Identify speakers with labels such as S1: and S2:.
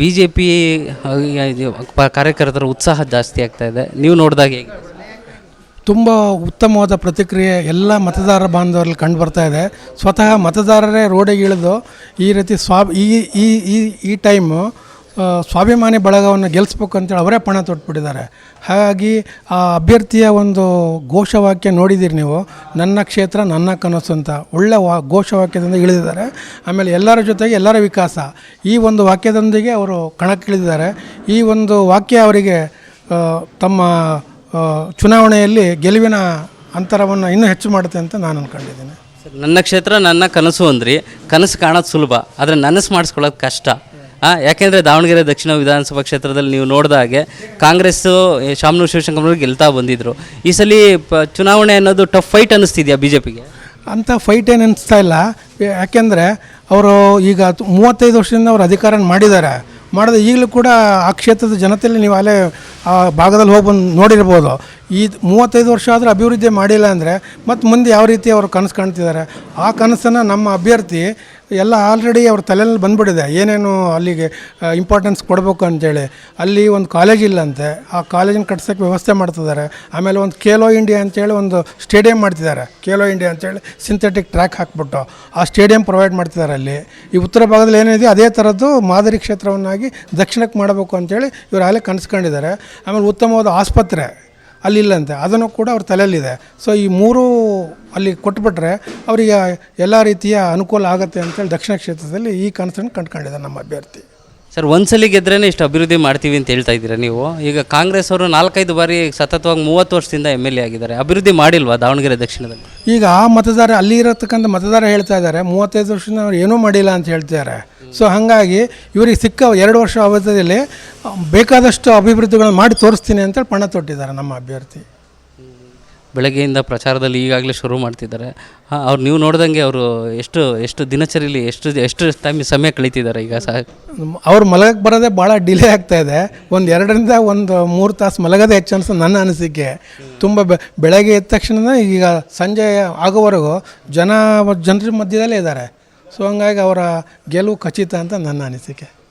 S1: BJP ಕಾರ್ಯಕರ್ತರ ಉತ್ಸಾಹ ಜಾಸ್ತಿ ಆಗ್ತಾ ಇದೆ. ನೀವು ನೋಡಿದಾಗ ಹೇಗೆ?
S2: ತುಂಬ ಉತ್ತಮವಾದ ಪ್ರತಿಕ್ರಿಯೆ ಎಲ್ಲ ಮತದಾರ ಬಾಂಧವರಲ್ಲಿ ಕಂಡು ಬರ್ತಾ ಇದೆ. ಸ್ವತಃ ಮತದಾರರೇ ರೋಡಿಗೆ ಇಳಿದು ಈ ರೀತಿ ಈ ಟೈಮು ಸ್ವಾಭಿಮಾನಿ ಬಳಗವನ್ನು ಗೆಲ್ಲಿಸ್ಬೇಕು ಅಂತೇಳಿ ಅವರೇ ಪಣ ತೊಟ್ಬಿಟ್ಟಿದ್ದಾರೆ. ಹಾಗಾಗಿ ಆ ಅಭ್ಯರ್ಥಿಯ ಒಂದು ಘೋಷವಾಕ್ಯ ನೋಡಿದ್ದೀರಿ ನೀವು, ನನ್ನ ಕ್ಷೇತ್ರ ನನ್ನ ಕನಸು ಅಂತ ಒಳ್ಳೆ ಘೋಷವಾಕ್ಯದಿಂದ ಇಳಿದಿದ್ದಾರೆ. ಆಮೇಲೆ ಎಲ್ಲರ ಜೊತೆಗೆ ಎಲ್ಲರ ವಿಕಾಸ ಈ ಒಂದು ವಾಕ್ಯದೊಂದಿಗೆ ಅವರು ಕಣಕ್ಕಿಳಿದಿದ್ದಾರೆ. ಈ ಒಂದು ವಾಕ್ಯ ಅವರಿಗೆ ತಮ್ಮ ಚುನಾವಣೆಯಲ್ಲಿ ಗೆಲುವಿನ ಅಂತರವನ್ನು ಇನ್ನೂ ಹೆಚ್ಚು ಮಾಡುತ್ತೆ ಅಂತ ನಾನು ಅಂದ್ಕೊಂಡಿದ್ದೀನಿ.
S1: ನನ್ನ ಕ್ಷೇತ್ರ ನನ್ನ ಕನಸು ಅಂದ್ರಿ, ಕನಸು ಕಾಣೋದು ಸುಲಭ, ಆದರೆ ನನಸು ಮಾಡಿಸ್ಕೊಳ್ಳೋದು ಕಷ್ಟ. ಯಾಕೆಂದರೆ ದಾವಣಗೆರೆ ದಕ್ಷಿಣ ವಿಧಾನಸಭಾ ಕ್ಷೇತ್ರದಲ್ಲಿ ನೀವು ನೋಡಿದ ಹಾಗೆ ಕಾಂಗ್ರೆಸ್ಸು ಶಾಮನೂರು ಶಿವಶಂಕರವರು ಗೆಲ್ತಾ ಬಂದಿದ್ದರು. ಈ ಸಲ ಚುನಾವಣೆ ಅನ್ನೋದು ಟಫ್ ಫೈಟ್ ಅನ್ನಿಸ್ತಿದೆಯಾ BJPಗೆ?
S2: ಅಂಥ ಫೈಟ್ ಏನು ಅನಿಸ್ತಾ ಇಲ್ಲ. ಯಾಕೆಂದರೆ ಅವರು ಈಗ 35 ವರ್ಷದಿಂದ ಅವರು ಅಧಿಕಾರ ಮಾಡಿದ ಈಗಲೂ ಕೂಡ ಆ ಕ್ಷೇತ್ರದ ಜನತೆಯಲ್ಲಿ ನೀವು ಅಲ್ಲೇ ಆ ಭಾಗದಲ್ಲಿ ಹೋಗಿ ಬಂದು ನೋಡಿರ್ಬೋದು. ಈ 35 ವರ್ಷ ಆದರೂ ಅಭಿವೃದ್ಧಿ ಮಾಡಿಲ್ಲ ಅಂದರೆ ಮತ್ತು ಮುಂದೆ ಯಾವ ರೀತಿ ಅವರು ಕನಸು ಕಾಣ್ತಿದ್ದಾರೆ. ಆ ಕನಸನ್ನು ನಮ್ಮ ಅಭ್ಯರ್ಥಿ ಎಲ್ಲ ಆಲ್ರೆಡಿ ಅವ್ರ ತಲೆಯಲ್ಲಿ ಬಂದುಬಿಟ್ಟಿದೆ. ಏನೇನು ಅಲ್ಲಿಗೆ ಇಂಪಾರ್ಟೆನ್ಸ್ ಕೊಡಬೇಕು ಅಂತೇಳಿ ಅಲ್ಲಿ ಒಂದು ಕಾಲೇಜ್ ಇಲ್ಲಂತೆ, ಆ ಕಾಲೇಜನ್ನು ಕಟ್ಸೋಕ್ಕೆ ವ್ಯವಸ್ಥೆ ಮಾಡ್ತಿದ್ದಾರೆ. ಆಮೇಲೆ ಒಂದು ಖೇಲೋ ಇಂಡಿಯಾ ಅಂತೇಳಿ ಒಂದು ಸ್ಟೇಡಿಯಂ ಮಾಡ್ತಿದ್ದಾರೆ. ಖೇಲೋ ಇಂಡಿಯಾ ಅಂತೇಳಿ ಸಿಂಥೆಟಿಕ್ ಟ್ರ್ಯಾಕ್ ಹಾಕ್ಬಿಟ್ಟು ಆ ಸ್ಟೇಡಿಯಂ ಪ್ರೊವೈಡ್ ಮಾಡ್ತಿದ್ದಾರೆ. ಅಲ್ಲಿ ಈ ಉತ್ತರ ಭಾಗದಲ್ಲಿ ಏನಿದೆ ಅದೇ ಥರದ್ದು ಮಾದರಿ ಕ್ಷೇತ್ರವನ್ನಾಗಿ ದಕ್ಷಿಣಕ್ಕೆ ಮಾಡಬೇಕು ಅಂತೇಳಿ ಇವರು ಅಲ್ಲೇ ಕನಸ್ಕೊಂಡಿದ್ದಾರೆ. ಆಮೇಲೆ ಉತ್ತಮವಾದ ಆಸ್ಪತ್ರೆ ಅಲ್ಲಿಲ್ಲಂತೆ, ಅದನ್ನು ಕೂಡ ಅವ್ರ ತಲೆಯಲ್ಲಿದೆ. ಸೊ ಈ ಮೂರು ಅಲ್ಲಿ ಕೊಟ್ಬಿಟ್ರೆ ಅವರಿಗೆ ಎಲ್ಲ ರೀತಿಯ ಅನುಕೂಲ ಆಗುತ್ತೆ ಅಂತೇಳಿ ದಕ್ಷಿಣ ಕ್ಷೇತ್ರದಲ್ಲಿ ಈ ಕನಸನ್ನು ಕಂಡುಕೊಂಡಿದ್ದಾರೆ ನಮ್ಮ ಅಭ್ಯರ್ಥಿ.
S1: ಸರ್, ಒಂದ್ಸಲಿ ಗೆದ್ರೇ ಇಷ್ಟು ಅಭಿವೃದ್ಧಿ ಮಾಡ್ತೀವಿ ಅಂತ ಹೇಳ್ತಾ ಇದ್ದೀರಾ ನೀವು. ಈಗ ಕಾಂಗ್ರೆಸ್ ಅವರು 4-5 ಬಾರಿ ಸತತವಾಗಿ 30 ವರ್ಷದಿಂದ MLA ಆಗಿದ್ದಾರೆ. ಅಭಿವೃದ್ಧಿ ಮಾಡಿಲ್ವಾ ದಾವಣಗೆರೆ ದಕ್ಷಿಣದಲ್ಲಿ?
S2: ಈಗ ಆ ಮತದಾರ ಅಲ್ಲಿ ಇರತಕ್ಕಂಥ ಮತದಾರ ಹೇಳ್ತಾ ಇದ್ದಾರೆ 35 ವರ್ಷದಿಂದ ಅವ್ರು ಏನೂ ಮಾಡಿಲ್ಲ ಅಂತ ಹೇಳ್ತಿದ್ದಾರೆ. ಸೊ ಹಾಗಾಗಿ ಇವರಿಗೆ ಸಿಕ್ಕ 2 ವರ್ಷ ಅವಧಿಯಲ್ಲಿ ಬೇಕಾದಷ್ಟು ಅಭಿವೃದ್ಧಿಗಳನ್ನು ಮಾಡಿ ತೋರಿಸ್ತೀನಿ ಅಂತೇಳಿ ಪಣ ತೊಟ್ಟಿದ್ದಾರೆ ನಮ್ಮ ಅಭ್ಯರ್ಥಿ.
S1: ಬೆಳಗ್ಗೆಯಿಂದ ಪ್ರಚಾರದಲ್ಲಿ ಈಗಾಗಲೇ ಶುರು ಮಾಡ್ತಿದ್ದಾರೆ. ಅವ್ರು ನೀವು ನೋಡ್ದಂಗೆ ಅವರು ಎಷ್ಟು ದಿನಚರಿಯಲ್ಲಿ ಎಷ್ಟು ಸಮಯ ಕಳೀತಿದ್ದಾರೆ ಈಗ
S2: ಅವ್ರು ಮಲಗಕ್ಕೆ ಬರೋದೇ ಭಾಳ ಡಿಲೇ ಆಗ್ತಾಯಿದೆ. 2-3 ತಾಸು ಮಲಗೋದೇ ಹೆಚ್ಚು ಅನಿಸ್ತದೆ ನನ್ನ ಅನಿಸಿಕೆ. ತುಂಬ ಬೆಳಗ್ಗೆ ಎದ್ದ ತಕ್ಷಣ ಈಗ ಸಂಜೆ ಆಗೋವರೆಗೂ ಜನರ ಮಧ್ಯದಲ್ಲೇ ಇದ್ದಾರೆ. ಸೊ ಹಂಗಾಗಿ ಅವರ ಗೆಲುವು ಖಚಿತ ಅಂತ ನನ್ನ ಅನಿಸಿಕೆ.